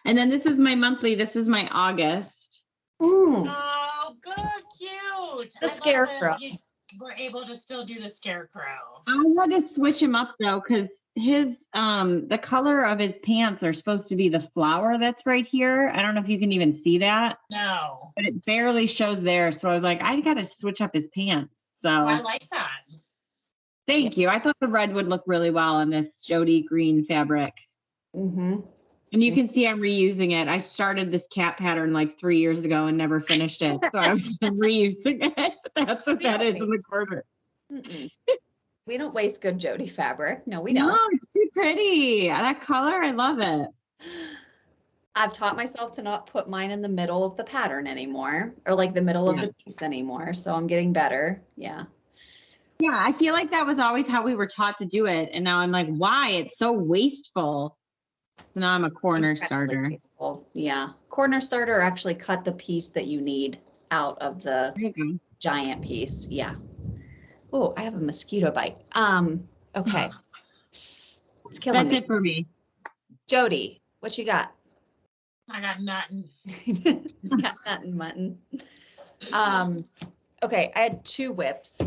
B: And then this is my monthly. This is my August.
C: Oh, good, cute.
A: The scarecrow.
C: You were able to still do the scarecrow.
B: I had to switch him up though, because his the color of his pants are supposed to be the flower that's right here. I don't know if you can even see that.
C: No.
B: But it barely shows there. So I was like, I gotta switch up his pants. So
C: I like that.
B: Thank you. I thought the red would look really well on this Jodi green fabric.
A: Mm-hmm.
B: And you can see I'm reusing it. I started this cat pattern like 3 years ago and never finished it. So I'm reusing it. That's what that is in the corner.
A: Mm-mm. We don't waste good Jodi fabric. No, we
B: No,
A: don't.
B: it's too pretty. That color, I love it.
A: I've taught myself to not put mine in the middle of the pattern anymore, or like the middle of
B: Yeah.
A: the piece anymore. So I'm getting better. Yeah.
B: Yeah, I feel like that was always how we were taught to do it. And now I'm like, why? It's so wasteful. So now I'm a corner
A: Incredibly
B: starter.
A: wasteful. Yeah. Corner starter, or actually cut the piece that you need out of the
B: There you go.
A: giant piece. Yeah. Oh, I have a mosquito bite. Okay. It's killing
B: That's
A: me.
B: it for me.
A: Jodi, what you got?
C: I got nothing.
A: Got nothing, mutton. Okay, I had 2 whips.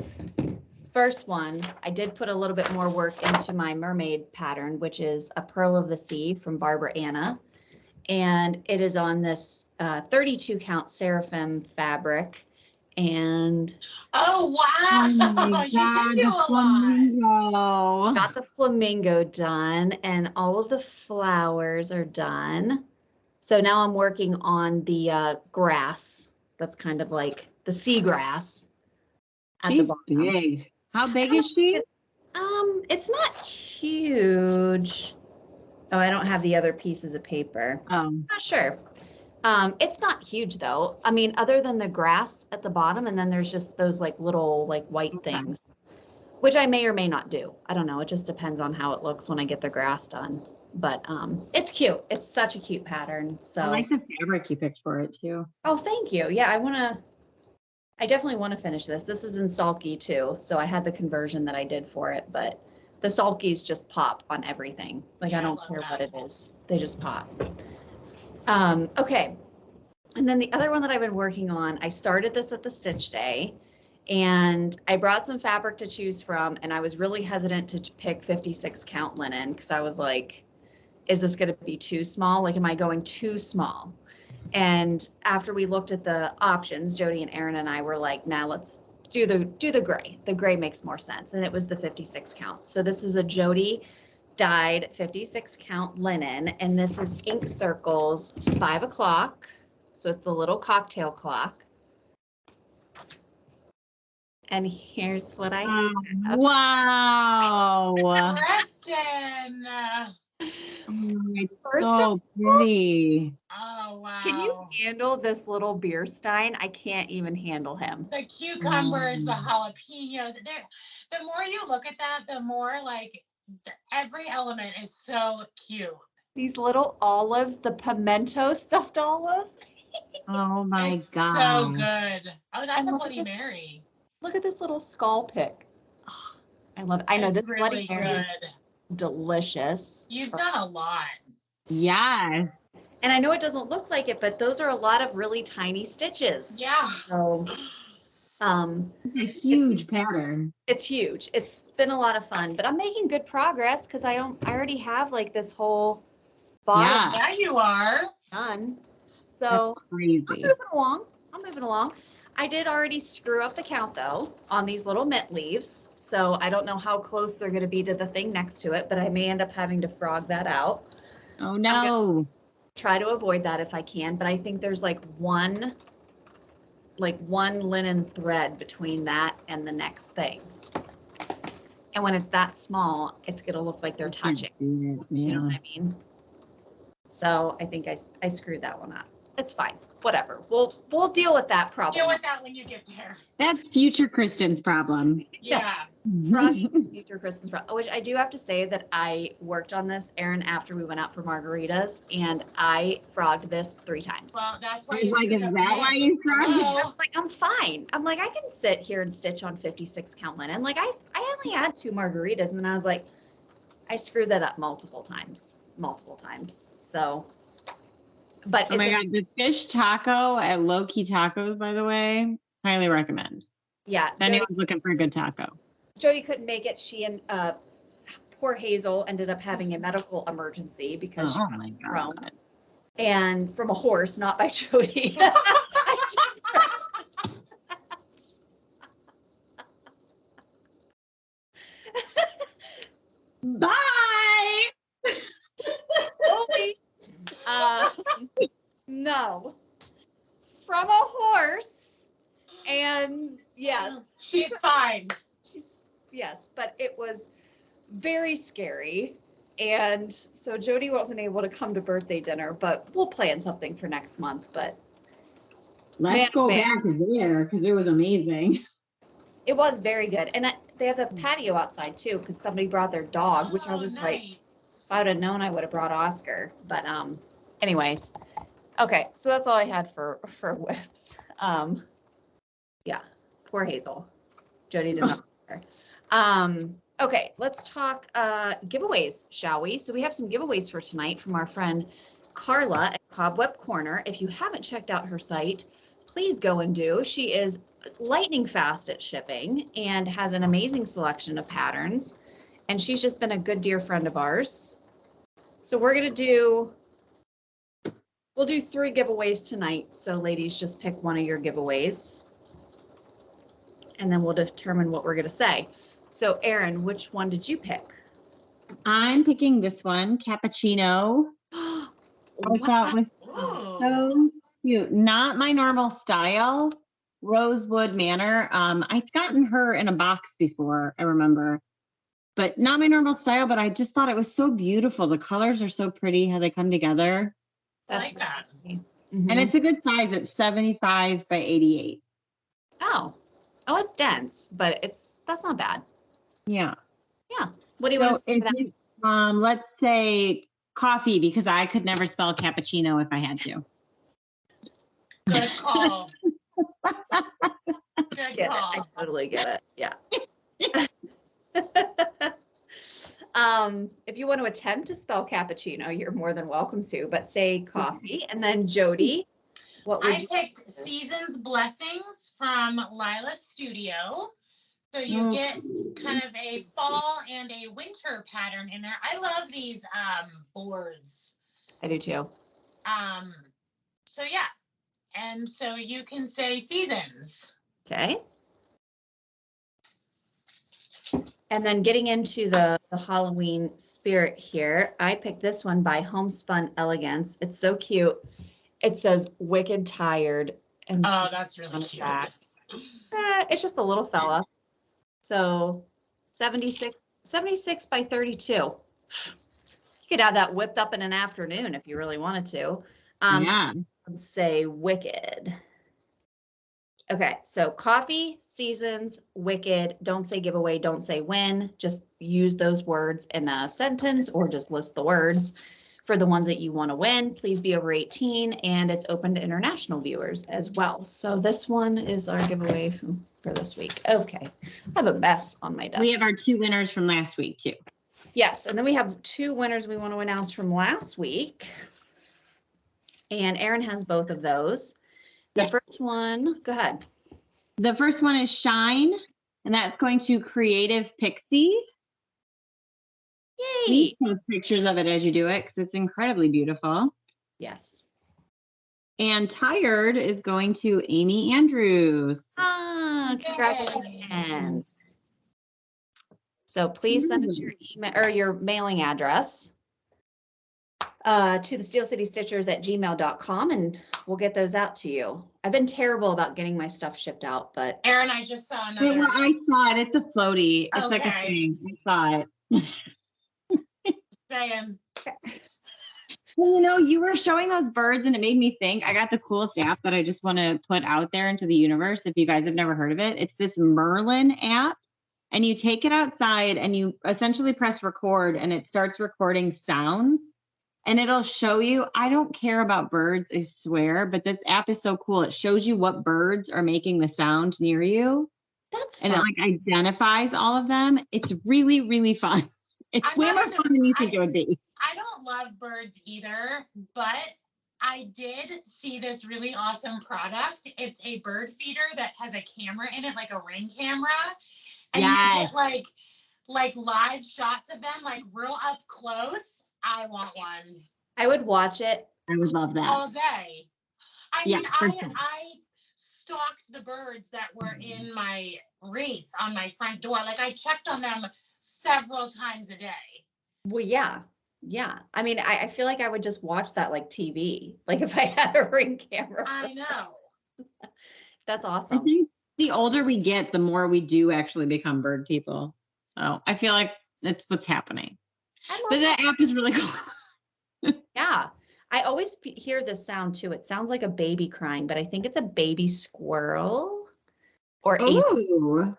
A: First one, I did put a little bit more work into my mermaid pattern, which is a Pearl of the Sea from Barbara Anna. And it is on this 32 count seraphim fabric. And
C: Oh, wow.
B: my
C: You
B: God,
C: did do
B: the
C: a lot.
B: flamingo.
A: got the flamingo done, and all of the flowers are done. So now I'm working on the grass. That's kind of like the seagrass at the
B: She's
A: bottom.
B: big. How big is she?
A: It's not huge. Oh, I don't have the other pieces of paper.
B: Oh,
A: Not sure. It's not huge though. I mean, other than the grass at the bottom, and then there's just those like little like white
B: Okay.
A: things, which I may or may not do. I don't know. It just depends on how it looks when I get the grass done. But it's cute. It's such a cute pattern. So
B: I like the fabric you picked for it too.
A: oh, thank you. Yeah, I definitely want to finish this. This is in sulky too. So I had the conversion that I did for it, but the sulkies just pop on everything. Like
C: Yeah,
A: I
C: I
A: don't
C: love
A: care
C: that.
A: what it is. They just pop. Okay. And then the other one that I've been working on, I started this at the Stitch Day, and I brought some fabric to choose from, and I was really hesitant to pick 56 count linen because I was like, is this going to be too small? Like, am I going too small? And after we looked at the options, Jodi and Erin and I were like, now let's do the gray. The gray makes more sense. And it was the 56 count. So this is a Jodi dyed 56 count linen, and this is ink circles 5 o'clock. So it's the little cocktail clock. And here's what I have.
B: Wow.
C: Kristen.
B: It's
A: First
B: so pretty.
C: Oh, wow.
A: Can you handle this little beer stein? I can't even handle him.
C: The cucumbers, the jalapenos. The more you look at that, the more like every element is so cute.
A: These little olives, the pimento stuffed olive.
B: Oh my
C: It's
B: God.
C: so good. Oh, that's
A: And
C: a
A: look at
C: Bloody
A: this-
C: Mary.
A: Look at this little skull pick. Oh, I love it. I know
C: It's
A: this Bloody
C: really
A: Mary is
C: good.
A: delicious.
C: You've done a lot.
B: Yes.
A: And I know it doesn't look like it, but those are a lot of really tiny stitches.
C: Yeah.
A: So
B: It's a huge pattern.
A: it's huge. It's been a lot of fun, but I'm making good progress because I already have like this whole bottom
B: Yeah.
C: Yeah, you are.
A: done. So
B: That's crazy.
A: I'm moving along. I did already screw up the count though on these little mint leaves. So I don't know how close they're going to be to the thing next to it, but I may end up having to frog that out.
B: Oh no.
A: Try to avoid that if I can, but I think there's like one linen thread between that and the next thing. And when it's that small, it's going to look like they're touching. You know what I mean? So I think I screwed that one up. It's fine. Whatever. We'll deal with that problem.
C: Deal with that when you get there.
B: That's future Kristen's problem.
C: Yeah.
A: Frogging is future Kristen's problem, which I do have to say that I worked on this, Erin, after we went out for margaritas, and I frogged this 3 times.
C: Well, that's why
B: He's
C: you
B: like,
C: screwed
B: is
C: up
B: that
C: the
B: why
C: mint.
B: you frogged it?
C: Hello?
A: I'm like, I'm fine. I'm like, I can sit here and stitch on 56 count linen. Like I only had 2 margaritas, and then I was like, I screwed that up multiple times. So, but
B: Oh my God, the fish taco at Low Key Tacos, by the way, highly recommend.
A: yeah,
B: If anyone's looking for a good taco.
A: Jodi couldn't make it. She and poor Hazel ended up having a medical emergency because she
B: Oh
A: got
B: my
A: thrown.
B: God.
A: And from a horse, not by Jodi.
B: Bye.
A: No. From a horse. And yes.
C: She's fine.
A: Yes, but it was very scary. And so Jodi wasn't able to come to birthday dinner, but we'll plan something for next month. But
B: Let's go back there because it was amazing.
A: it was very good. And they have the patio outside too, because somebody brought their dog, which I was like, if I would have known, I would have brought Oscar. But anyways, okay, so that's all I had for whips. Yeah, poor Hazel. Jodi did not. Okay, let's talk giveaways, shall we? So we have some giveaways for tonight from our friend Carla at Cobweb Corner. If you haven't checked out her site, please go and do. She is lightning fast at shipping and has an amazing selection of patterns. And she's just been a good dear friend of ours. So we'll do 3 giveaways tonight. So ladies, just pick one of your giveaways. And then we'll determine what we're going to say. So Erin, which one did you pick?
B: I'm picking this one, Cappuccino. I thought was so cute. Not my normal style, Rosewood Manor. I've gotten her in a box before, I remember. But not my normal style, but I just thought it was so beautiful. The colors are so pretty, how they come together.
C: I like that.
A: Mm-hmm.
B: And it's a good size. It's 75 by 88.
A: Oh, it's dense, but that's not bad.
B: Yeah.
A: Yeah. What do you want to say for that?
B: Let's say coffee, because I could never spell cappuccino if I had to.
C: Good call. Good
A: Get
C: call.
A: it. I totally get it. Yeah. If you want to attempt to spell cappuccino, you're more than welcome to, but say coffee. And then Jodi, what would you
C: picked Season's Blessings from Lila's Studio. So you get kind of a fall and a winter pattern in there. I love these boards.
A: I do too.
C: So yeah. And so you can say seasons.
A: Okay. And then getting into the Halloween spirit here, I picked this one by Homespun Elegance. It's so cute. It says Wicked Tired. And
C: that's really cute.
A: It's just a little fella. So 76 by 32. You could have that whipped up in an afternoon if you really wanted to.
B: Yeah.
A: So let's say Wicked. Okay, so coffee, seasons, wicked, don't say giveaway, don't say win. Just use those words in a sentence or just list the words for the ones that you want to win. Please be over 18, and it's open to international viewers as well. So this one is our giveaway for this week. Okay, I have a mess on my desk.
B: We have our 2 winners from last week too.
A: Yes, and then we have 2 winners we want to announce from last week. And Erin has both of those. The first one, go ahead.
B: The first one is Shine, and that's going to Creative Pixie.
A: Yay!
B: Please post pictures of it as you do it because it's incredibly beautiful.
A: Yes.
B: And Tired is going to Amy Andrews.
A: Congratulations. So please send us your email or your mailing address to the steelcitystitchers@gmail.com, and we'll get those out to you. I've been terrible about getting my stuff shipped out, but
C: Erin, I just saw another.
B: Well, I saw it. It's a floaty. It's like a thing. I saw it.
C: Saying.
B: Well, you were showing those birds and it made me think I got the coolest app that I just want to put out there into the universe. If you guys have never heard of it, it's this Merlin app, and you take it outside and you essentially press record and it starts recording sounds. And it'll show you, I don't care about birds, I swear, but this app is so cool. It shows you what birds are making the sound near you.
A: That's
B: fun.
A: And
B: it identifies all of them. It's really, really fun. It's way more fun than you think it would be.
C: I don't love birds either, but I did see this really awesome product. It's a bird feeder that has a camera in it, like a Ring camera. And you get like live shots of them, like real up close. I want one.
A: I would watch it.
B: I would love that.
C: All day. I mean, I stalked the birds that were in my wreath on my front door. Like I checked on them several times a day.
A: Well, yeah. Yeah. I mean, I feel like I would just watch that like TV, like if I had a Ring camera.
C: I know.
A: That's
B: I
A: awesome.
B: think the older we get, the more we do actually become bird people. So I feel like that's what's happening. But that app is really cool.
A: Yeah. I always hear this sound too. It sounds like a baby crying, but I think it's a baby squirrel or
B: Ooh.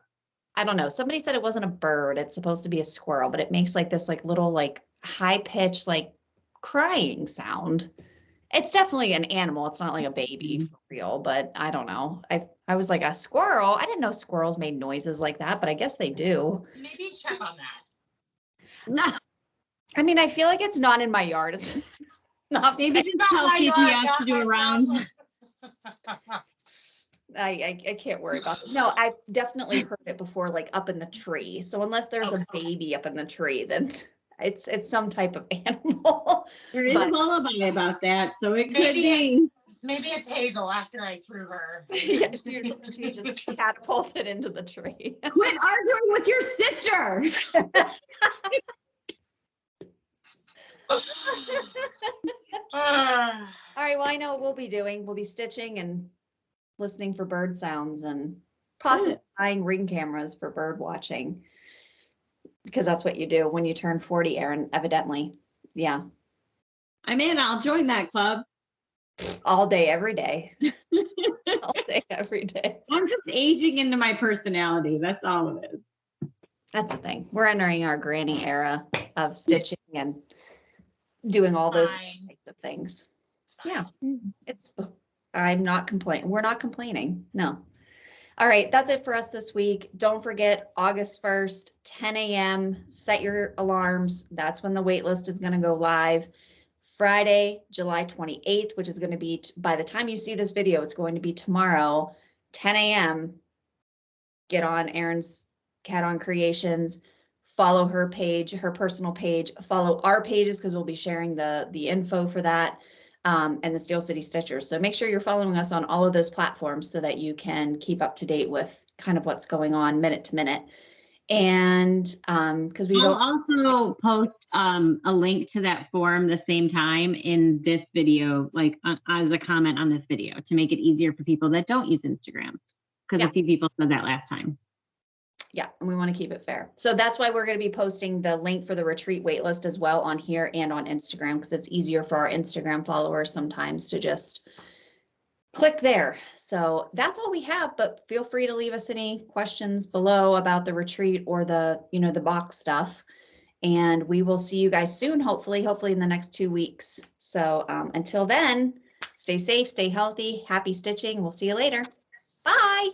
A: I don't know. Somebody said it wasn't a bird. It's supposed to be a squirrel, but it makes like this like little like high pitched like crying sound. It's definitely an animal. It's not like a baby for real, but I don't know. I was like a squirrel. I didn't know squirrels made noises like that, but I guess they do.
C: Maybe check on that.
B: No.
A: I mean, I feel like it's not in my yard. It's not.
B: Maybe just
C: Not
B: tell
C: my yard,
B: CPS
C: not
B: to do
C: my
B: a round.
C: problem.
A: I can't worry about it. No, I've definitely heard it before, like up in the tree. So unless there's a baby up in the tree, then it's some type of animal.
B: There is
A: But-
B: a lullaby about that, so it could
C: Maybe
B: be.
C: Maybe it's Hazel after I threw her.
A: Yeah, she just catapulted into the tree.
B: Quit arguing with your sister.
C: Ah,
A: All right, well, I know what we'll be stitching and listening for bird sounds and possibly buying Ring cameras for bird watching. Because that's what you do when you turn 40, Erin, evidently. Yeah.
B: I'm in. I'll join that club.
A: All day, every day. All day, every day.
B: I'm just aging into my personality. That's all it is.
A: That's the thing. We're entering our granny era of stitching and doing all those
C: Fine.
A: types of things.
C: fine.
A: Yeah. I'm not complaining. We're not complaining. No. All right. That's it for us this week. Don't forget August 1st, 10 a.m. Set your alarms. That's when the wait list is going to go live. Friday, July 28th, which is going to be, by the time you see this video, it's going to be tomorrow, 10 a.m. Get on Erin's Cat On Creations. Follow her page, her personal page. Follow our pages because we'll be sharing the info for that. And the Steel City Stitchers. So make sure you're following us on all of those platforms so that you can keep up to date with kind of what's going on minute to minute. And because we
B: I'll
A: don't,
B: also post a link to that form the same time in this video, like as a comment on this video to make it easier for people that don't use Instagram. Because
A: Yeah.
B: a few people said that last time.
A: yeah, and we want to keep it fair. So that's why we're going to be posting the link for the retreat waitlist as well on here and on Instagram, because it's easier for our Instagram followers sometimes to just click there. So that's all we have, but feel free to leave us any questions below about the retreat or the, the box stuff. And we will see you guys soon, hopefully in the next 2 weeks. So until then, stay safe, stay healthy, happy stitching. We'll see you later. Bye.